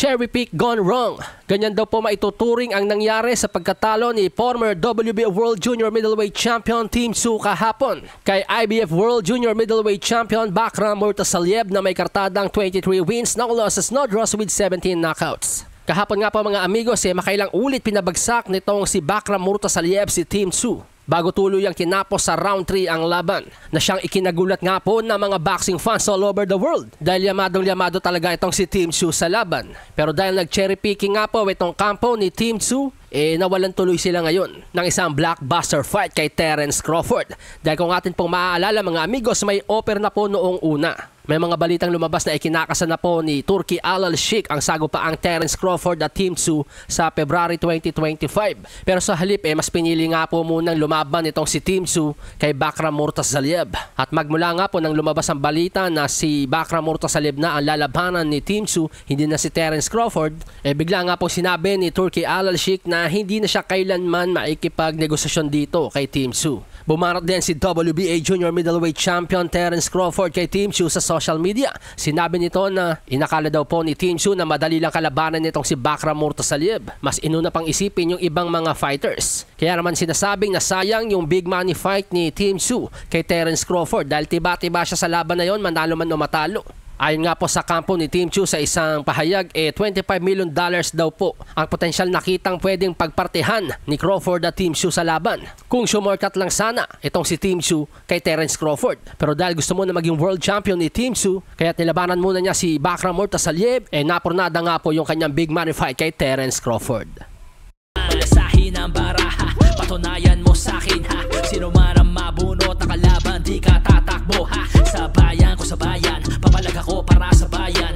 Cherry pick gone wrong. Ganyan daw po maituturing ang nangyari sa pagkatalo ni former WBO World Junior Middleweight Champion Team Tszyu kahapon kay IBF World Junior Middleweight Champion Bakram Murtasaliev na may kartadang 23 wins, no losses, no draws with 17 knockouts. Kahapon nga po mga amigos, makailang ulit pinabagsak nitong si Bakram Murtasaliev si Team Tszyu bago tuluyang kinapos sa round 3 ang laban na siyang ikinagulat nga po ng mga boxing fans all over the world dahil yamadong-yamado talaga itong si Team Tszyu sa laban. Pero dahil nag-cherry picking nga po itong kampo ni Team Tszyu, nawalan tuloy sila ngayon ng isang blockbuster fight kay Terence Crawford. Dahil kung atin pong maaalala mga amigos, may offer na po noong una. May mga balitang lumabas na ikinakasa na po ni Turki Al-Sheikh ang sagupaang Terence Crawford at Team Tszyu sa February 2025. Pero sa halip mas pinili nga po munang lumaban itong si Team Tszyu kay Bakram Murtasaliev. At magmula nga po nang lumabas ang balita na si Bakram Murtasaliev na ang lalabanan ni Team Tszyu, hindi na si Terence Crawford, bigla nga po sinabi ni Turki Al-Sheikh na hindi na siya kailanman maikipagnegosasyon dito kay Team Tszyu. Bumarot din si WBA Junior Middleweight Champion Terence Crawford kay Team Tszyu sa social media. Sinabi nito na inakala daw po ni Team Tszyu na madali lang kalabanan nitong si Bakram Murtasaliev. Mas inuna pang isipin yung ibang mga fighters. Kaya naman sinasabing na sayang yung big money fight ni Team Tszyu kay Terence Crawford dahil tiba-tiba siya sa laban na yon, manalo man o matalo. Ayon nga po sa kampo ni Team Tszyu sa isang pahayag, $25 million daw po ang potensyal nakitang pwedeng pagpartihan ni Crawford at Team Tszyu sa laban. Kung sumorkat lang sana itong si Team Tszyu kay Terence Crawford. Pero dahil gusto mo na maging world champion ni Team Tszyu, kaya nilabanan muna niya si Bakram Murtasaliev, napurnada nga po yung kanyang big money fight kay Terence Crawford. Alasahin ang baraha, patunayan mo sa'kin ha. Sino man ang mabunot na kalaban, di ka tatakbo ha. Sa bayan ko sa bayan, papalag ako para sa bayan.